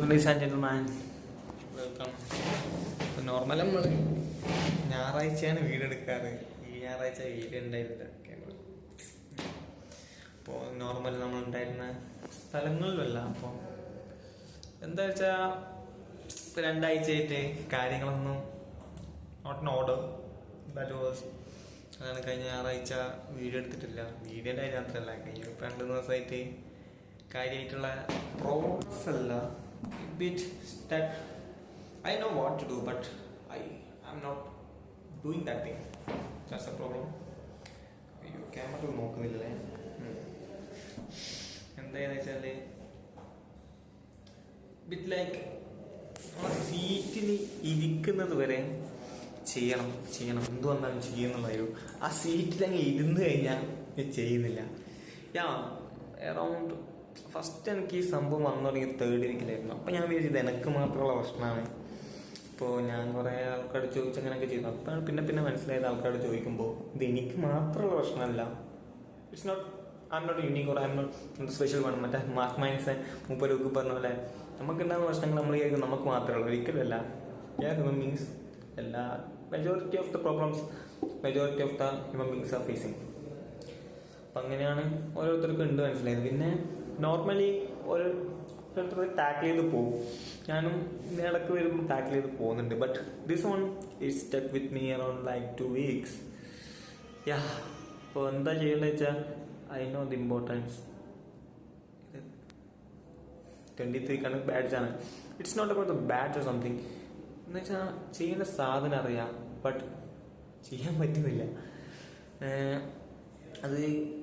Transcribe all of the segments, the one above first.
Ladies and gentlemen, welcome. Normal നമ്മൾ ഞായറാഴ്ചയാണ് video എടുക്കാറ്. ഈ ഞായറാഴ്ച വീഡിയോ ഉണ്ടായിരുന്നില്ല. അപ്പോൾ നോർമൽ നമ്മളുണ്ടായിരുന്ന സ്ഥലങ്ങളിലല്ല. അപ്പോൾ എന്താ വെച്ചാൽ ഇപ്പോൾ 2 ആഴ്ചയായിട്ട് കാര്യങ്ങളൊന്നും not in order. That was അതാണ് കഴിഞ്ഞ ഞായറാഴ്ച വീഡിയോ എടുത്തിട്ടില്ല. വീഡിയോൻ്റെ കാര്യം മാത്രമല്ല, കഴിഞ്ഞ 2 ദിവസമായിട്ട് കാര്യമായിട്ടുള്ള പ്രോഗ്രസ് അല്ല. Bit stuck. I know what to do, but I'm not doing that thing. That's the problem. അയ്യോ, ക്യാമറ നോക്കുന്നില്ലേ? എന്താണെന്ന് വെച്ചാൽ ബിറ്റ് ലൈക്ക് സീറ്റിൽ ഇരിക്കുന്നത് വരെ ചെയ്യണം എന്ത് വന്നാലും ചെയ്യുന്നുള്ളതായിരുന്നു. ആ സീറ്റിലങ്ങ് ഇരുന്ന് കഴിഞ്ഞാൽ ചെയ്യുന്നില്ല. അറൗണ്ട് ഫസ്റ്റ് എനിക്ക് ഈ സംഭവം വന്നു തുടങ്ങി 3rd വീക്കിലായിരുന്നു. അപ്പം ഞാൻ വിചാരിച്ചത് എനിക്ക് മാത്രമുള്ള പ്രശ്നമാണ്. ഇപ്പോൾ ഞാൻ കുറേ ആൾക്കാരോട് ചോദിച്ച് അങ്ങനെയൊക്കെ ചെയ്തു. അപ്പം പിന്നെ മനസ്സിലായത് ആൾക്കാരോട് ചോദിക്കുമ്പോൾ ഇത് എനിക്ക് മാത്രമുള്ള പ്രശ്നമല്ല. It's not I am not unique or I am not special one. മറ്റേ മാർക്ക് മൈൻസ് മൂപ്പരൊക്കെ പറഞ്ഞ പോലെ നമുക്കുണ്ടാകുന്ന പ്രശ്നങ്ങൾ നമ്മൾ കേൾക്കും നമുക്ക് മാത്രമേ ഉള്ളൂ, ഒരിക്കലല്ല. ഹ്യൂമൻ ബീങ്സ് എല്ലാ majority of the problems majority of the human beings are facing. അപ്പം അങ്ങനെയാണ് ഓരോരുത്തർക്കും ഉണ്ട് മനസ്സിലായത്. പിന്നെ നോർമലി ഓരോരുത്തർ ടാക്കിൾ ചെയ്ത് പോകും. ഞാനും ഇടയ്ക്ക് വരുമ്പോൾ ടാക്കിൾ ചെയ്ത് പോകുന്നുണ്ട്. But this one is stuck with me around like 2 weeks. ഇപ്പോൾ എന്താ ചെയ്യേണ്ടത് വെച്ചാൽ ഐ നോ ദി ഇമ്പോർട്ടൻസ്. ഇത് 23 ബാഡ്ജാണ്. It's not about the badge or something. എന്ന് വെച്ചാൽ ചെയ്യേണ്ട സാധനം അറിയാം, ബട്ട് ചെയ്യാൻ പറ്റുന്നില്ല. അത്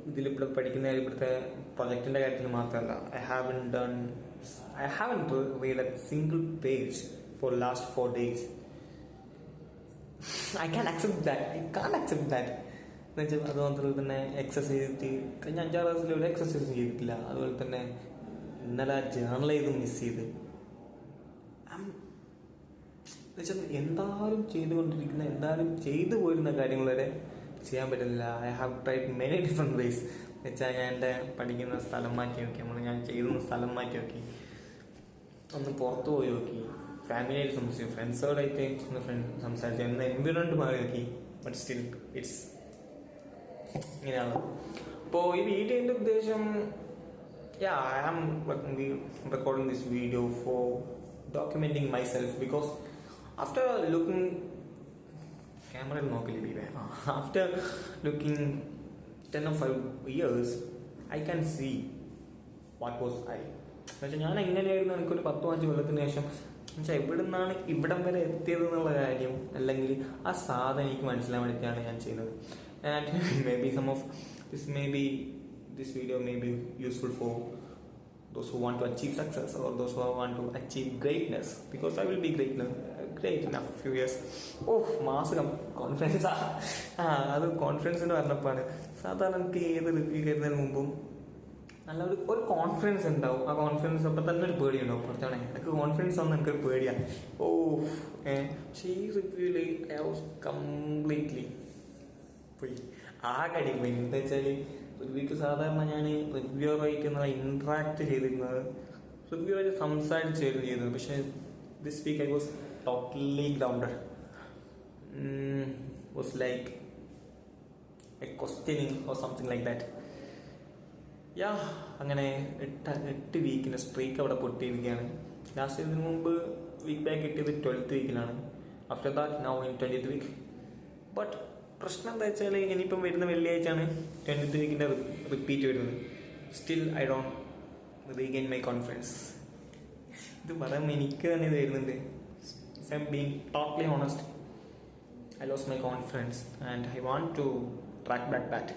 ഇതിലിവിടെ പഠിക്കുന്ന ഇവിടുത്തെ പ്രൊജക്റ്റിൻ്റെ കാര്യത്തിൽ മാത്രമല്ല. I haven't read a single page for last 4 days. I can't accept that. എന്നുവെച്ചാൽ അതുമാത്രമല്ല തന്നെ എക്സസൈസ് ചെയ്തിട്ട് കഴിഞ്ഞ 5-6 ദിവസത്തിലൂടെ എക്സസൈസ് ചെയ്തിട്ടില്ല. അതുപോലെ തന്നെ ഇന്നലെ ജേർണൽ ചെയ്ത് മിസ് ചെയ്ത്. എന്നുവെച്ചാൽ എന്തായാലും ചെയ്തുകൊണ്ടിരിക്കുന്ന എന്തായാലും ചെയ്തു പോരുന്ന കാര്യങ്ങൾ വരെ ചെയ്യാൻ പറ്റുന്നില്ല. I have tried many different ways. എന്നുവെച്ചാൽ ഞാൻ എൻ്റെ പഠിക്കുന്ന സ്ഥലം മാറ്റി നോക്കി, ഞാൻ ചെയ്യുന്ന സ്ഥലം മാറ്റി നോക്കി, ഒന്ന് പുറത്ത് പോയി നോക്കി, ഫാമിലിയായിട്ട് സംസാരിച്ചു, ഫ്രണ്ട്സുകളായിട്ട് സംസാരിച്ചു, എന്ന എൻവിറോൺമെൻറ്റ് മാറി നോക്കി. ബട്ട് സ്റ്റിൽ ഇറ്റ്സ് ഇങ്ങനെയാണ്. അപ്പോൾ ഈ വീഡിയോൻ്റെ ഉദ്ദേശം I am recording this video for documenting myself because after looking ക്യാമറയിൽ നോക്കില്ല. After looking 10 or 5 years I can see what was I. എന്നുവെച്ചാൽ ഞാൻ എങ്ങനെയായിരുന്നു എനിക്കൊരു 10-5 കൊല്ലത്തിന് ശേഷം എന്നുവെച്ചാൽ എവിടെ നിന്നാണ് ഇവിടം വരെ എത്തിയത് എന്നുള്ള കാര്യം അല്ലെങ്കിൽ ആ സാധനം എനിക്ക് മനസ്സിലാൻ വേണ്ടിയിട്ടാണ് ഞാൻ ചെയ്യുന്നത്. And maybe some of this video may be useful for those who want to achieve success or those who want to achieve greatness, because I will be great in a few years. മാസം confidence. അത് കോൺഫിഡൻസിൻ്റെ പറഞ്ഞപ്പോഴാണ് സാധാരണ എനിക്ക് ഏത് review കയറുന്നതിന് മുമ്പും നല്ല ഒരു കോൺഫിഡൻസ് ഉണ്ടാവും. ആ കോൺഫിഡൻസ് അപ്പം തന്നെ ഒരു പേടി ഉണ്ടാവും. കുറച്ചാണ് എനിക്ക് കോൺഫിഡൻസ് ആവുന്ന എനിക്കൊരു പേടിയാണ്. പക്ഷേ ഈ റിവ്യൂവിൽ ഐ വാസ് കംപ്ലീറ്റ്ലി പോയി ആകടി പോയി. എന്താ വെച്ചാൽ റിവ്യൂക്ക് സാധാരണ ഞാൻ റിവ്യൂറായിട്ട് ഇൻട്രാക്ട് ചെയ്തിരുന്നത്, റിവ്യൂറായിട്ട് സംസാരിച്ചായിരുന്നു ചെയ്തത്. പക്ഷേ this week I was totally grounded. Was like a questioning or something like that. അങ്ങനെ 8 വീക്കിൻ്റെ സ്ട്രീക്ക് അവിടെ പൊട്ടിയിരിക്കുകയാണ്. ലാസ്റ്റ് ഇതിന് മുമ്പ് വീക്ക് ബാക്ക് കിട്ടിയത് 12th വീക്കിലാണ്. After that now in 20th week. But പ്രശ്നം എന്താ വെച്ചാൽ ഇനിയിപ്പം വരുന്ന വെള്ളിയാഴ്ചയാണ് 20th വീക്കിൻ്റെ റിപ്പീറ്റ് വരുന്നത്. Still I don't regain my confidence. ഇത് പറയുമ്പോൾ എനിക്ക് തന്നെ ഇത് വരുന്നുണ്ട്. If I'm being totally honest, I lost my confidence and I want to track back that.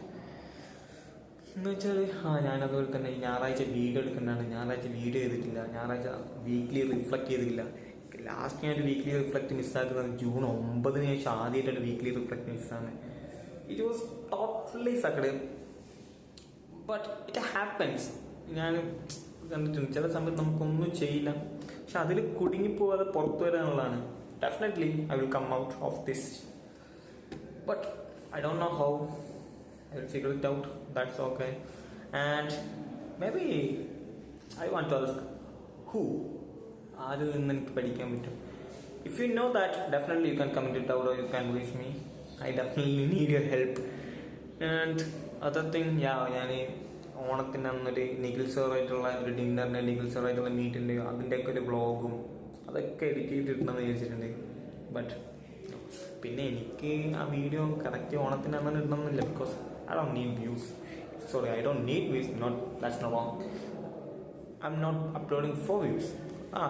എന്ന് വെച്ചാൽ ഞാനതുപോലെ തന്നെ ഞായറാഴ്ച വീഡിയോ എടുക്കുന്നതാണ്. ഞായറാഴ്ച വീഡിയോ ചെയ്തിട്ടില്ല. ഞായറാഴ്ച വീക്ക്ലി റിഫ്ലക്റ്റ് ചെയ്തിട്ടില്ല. ലാസ്റ്റ് ഞാൻ വീക്ക്ലി റിഫ്ലക്റ്റ് മിസ്സാക്കുന്നത് June 9 ശേഷം ആദ്യമായിട്ടൊരു വീക്ക്ലി റിഫ്ലക്റ്റ് മിസ്സാണ്. It was totally sucked. But it happens. ഞാൻ കണ്ടിട്ടുണ്ട് ചില സമയത്ത് നമുക്കൊന്നും ചെയ്യില്ല, പക്ഷെ അതിൽ കുടുങ്ങിപ്പോവാതെ പുറത്തു വരാനുള്ളതാണ്. Definitely I will come out of this. But I don't know how. I will figure it out. That's okay. And maybe I want to ask who ആരിൽ നിന്ന് എനിക്ക് പഠിക്കാൻ പറ്റും? If you know that, definitely you can comment it out or you can reach me. I definitely need your help. And other thing, ഞാൻ ഓണത്തിന് അന്നൊരു നിഖിൽ സാറായിട്ടുള്ള ഒരു ഡിന്നറിൻ്റെ, നിഖിൽ സാറായിട്ടുള്ള മീറ്റിൻ്റെ അതിൻ്റെയൊക്കെ ഒരു വ്ളോഗും അതൊക്കെ എഡിറ്റ് ചെയ്തിട്ടുണ്ടെന്ന് വിചാരിച്ചിട്ടുണ്ട്. ബട്ട് പിന്നെ എനിക്ക് ആ വീഡിയോ കറക്റ്റ് ഓണത്തിന് അങ്ങനെ ഇടണമെന്നില്ല. Because I don't need views. Sorry, I don't need views. That's not wrong. I'm not uploading for views.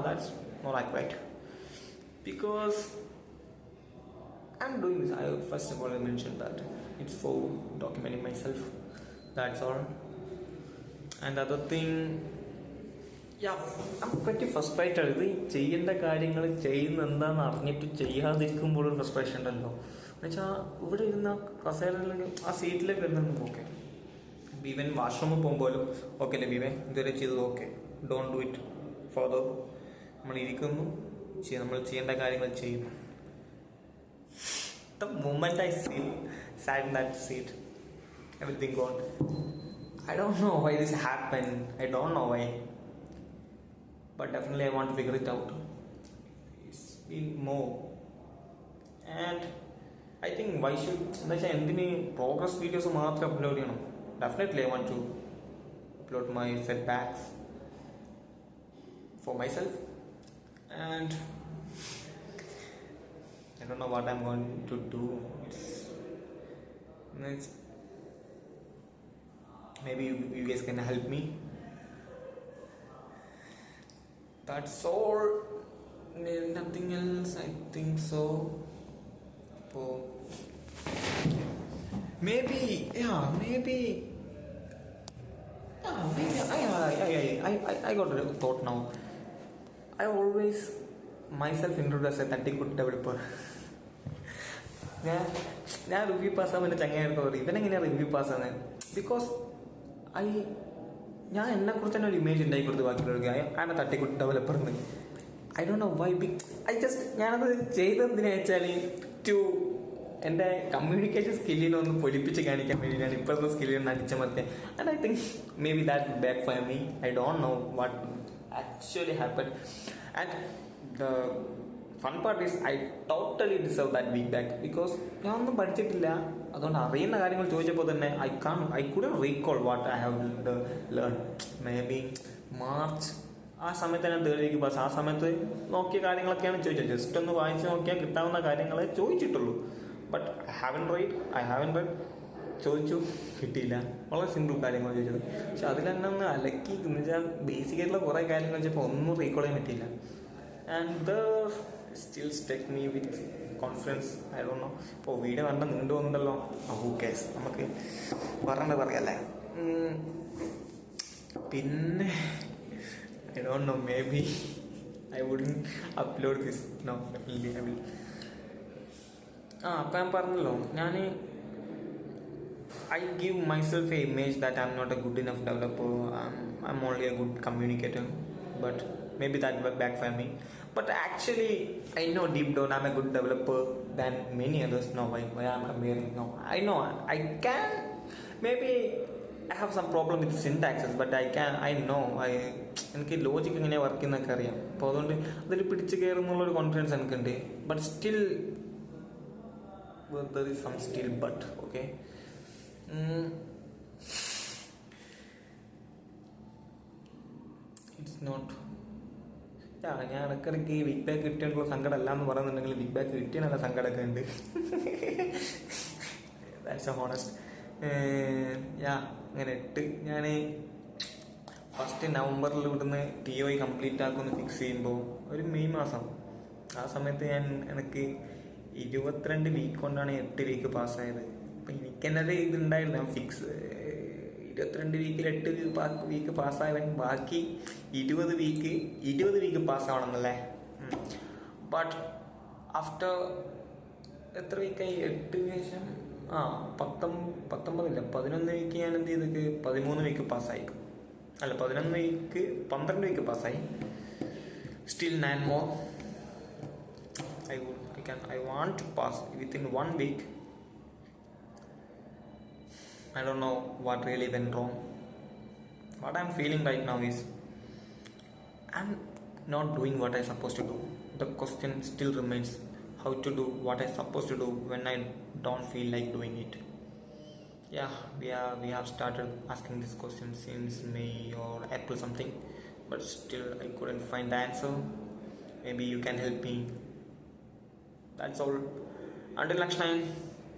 That's not like right. Because I'm doing this. First of all, I mentioned that it's for documenting myself. That's all. And the other thing, I'm pretty frustrated. ഇത് ചെയ്യേണ്ട കാര്യങ്ങൾ ചെയ്യുന്ന എന്താണെന്ന് അറിഞ്ഞിട്ട് ചെയ്യാതിരിക്കുമ്പോൾ ഒരു frustration ഉണ്ടല്ലോ. എന്നുവെച്ചാൽ ഇവിടെ ഇരുന്ന കസേരയിലേക്ക് ആ സീറ്റിലേക്ക് വരുന്നത് ഓക്കെ, ഈവൻ വാഷ്റൂമിൽ പോകുമ്പോഴും ഓക്കെ അല്ലേ വിവേ, ഇതുവരെ ചെയ്തത് okay, don't do it further. നമ്മൾ ഇരിക്കുന്നു, നമ്മൾ ചെയ്യേണ്ട കാര്യങ്ങൾ ചെയ്യുന്നു. The moment I sat in that seat, everything gone. I don't know why this happened. I don't know why. But definitely I want to figure it out. It's been more. And I think why should, എന്താ വെച്ചാൽ എന്തിന് progress videos മാത്രം upload ചെയ്യണം? Definitely I want to upload my setbacks for myself. And I don't know what I'm going to do. Maybe you guys can help me. That's all. Nothing else, I think so. Maybe I got a thought now. I always myself introduce as a 30 good developer. ഞാൻ review പാസ്സാകുമ്പോൾ എൻ്റെ ചങ്ങായിട്ട് പറയും ഇവനെങ്ങനെയാണ് review പാസ്സാകുന്നത്? Because ഞാൻ എന്നെക്കുറിച്ച് തന്നെ ഒരു image ഉണ്ടായി കൊടുത്ത് ബാക്കിയുള്ളവർക്ക് I am a 30 good developer എന്ന്. I don't know why. ഞാനത് ചെയ്തതെന്തിനാ വെച്ചാൽ എൻ്റെ കമ്മ്യൂണിക്കേഷൻ സ്കില്ലിനൊന്ന് പൊലിപ്പിച്ച് കാണിക്കാൻ വേണ്ടി ഞാൻ ഇപ്പോഴത്തെ സ്കില്ലിനൊന്ന് അടിച്ചമർത്തിയത്. And I think maybe that back for me. I don't know what actually happen. And the fun part is I totally deserve that week back. Because ഞാൻ ഒന്നും പഠിച്ചിട്ടില്ല, അതുകൊണ്ട് അറിയുന്ന കാര്യങ്ങൾ ചോദിച്ചപ്പോൾ തന്നെ I couldn't recall what I have learn. Maybe March ആ സമയത്ത് ഞാൻ തേർഡ് വീക്ക് പാസ്. ആ സമയത്ത് നോക്കിയ കാര്യങ്ങളൊക്കെയാണ് ചോദിച്ചത്. ജസ്റ്റ് ഒന്ന് വായിച്ച് നോക്കിയാൽ കിട്ടാവുന്ന കാര്യങ്ങളെ ചോദിച്ചിട്ടുള്ളൂ. ബട്ട് ഐ ഹാവൻ റെഡ് ചോദിച്ചു, കിട്ടിയില്ല. വളരെ സിമ്പിൾ കാര്യങ്ങൾ ചോദിച്ചത്. പക്ഷെ അതിൽ തന്നെ ഒന്ന് അലക്കി എന്ന് വെച്ചാൽ ബേസിക് ആയിട്ടുള്ള കുറേ കാര്യങ്ങൾ വെച്ചപ്പോൾ ഒന്നും റീകോൾ ചെയ്യാൻ പറ്റിയില്ല. And still stuck me with confidence. I don't no. ഇപ്പോൾ വീഡിയോ കണ്ട നീണ്ടു പോകുന്നുണ്ടല്ലോ. ഹൂ കേസ്, നമുക്ക് പറഞ്ഞത് പറയാല്ലേ. പിന്നെ I don't know, maybe I wouldn't upload this. No, definitely I will. അപ്പം ഞാൻ പറഞ്ഞല്ലോ, I give myself a image that I'm not a good enough developer. I'm only a good communicator. But maybe that will backfire me. But actually, I know deep down I'm a good developer than many others. No, why I'm comparing? No, I know I can. Maybe I have some problem with syntaxes, but I know എനിക്ക് logic എങ്ങനെ work ചെയ്യുന്നൊക്കെ അറിയാം. അപ്പോൾ അതുകൊണ്ട് അതിൽ പിടിച്ച് കയറുന്നുള്ളൊരു confidence എനിക്കുണ്ട്. But still there is some still but. Okay, it's not. ഞാൻ ഇടയ്ക്കിടയ്ക്ക് വിഗ് ബാക്ക് കിട്ടിയുള്ള സങ്കടം അല്ല എന്ന് പറയുന്നുണ്ടെങ്കിൽ വിഗ് ബാക്ക് കിട്ടിയ നല്ല സങ്കടമൊക്കെ ഉണ്ട്. That's honest. അങ്ങനെ ഞാൻ ഫസ്റ്റ് നവംബറിൽ ഇവിടുന്ന് TOI കംപ്ലീറ്റ് ആക്കുമെന്ന് ഫിക്സ് ചെയ്യുമ്പോൾ ഒരു മെയ് മാസം ആ സമയത്ത് എനിക്ക് 22 വീക്ക് കൊണ്ടാണ് 8 വീക്ക് പാസ്സായത്. അപ്പം എനിക്ക് തന്നെ ഇതുണ്ടായിരുന്നു. ഫിക്സ് 22 വീക്കിൽ 8 വീക്ക് പാസ്സായവൻ ബാക്കി 20 വീക്ക് പാസ്സാവണമെന്നല്ലേ. ബട്ട് ആഫ്റ്റർ എത്ര വീക്കായി? 8 ശേഷം 11 വീക്ക് ഞാൻ എന്ത് ചെയ്തൊക്കെ 13 വീക്ക് പാസ്സായി. അല്ല 12 വീക്ക് പാസ്സായി. Still 9 more. I want to pass within 1 week. I don't know what really went wrong. What I'm feeling right now is I'm not doing what I supposed to do. The question still remains, how to do what I supposed to do when I don't feel like doing it. Yeah, we have started asking this question since May or April something, but still I couldn't find the answer. Maybe you can help me. That's all. Until next time,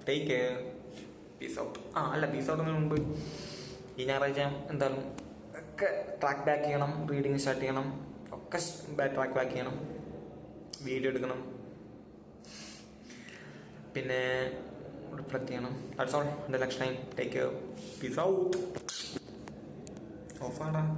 take care. Peace out. അല്ല piece ഔട്ടിന് മുമ്പ് ഈ ഞായറാഴ്ച എന്തായാലും ഒക്കെ track back ചെയ്യണം, reading start ചെയ്യണം, ഒക്കെ track back ചെയ്യണം, വീഡിയോ എടുക്കണം, പിന്നെ റിഫ്ലക്ട് ചെയ്യണം. That's all. അuntil next time, take care. Peace out. ഓഫാടാ.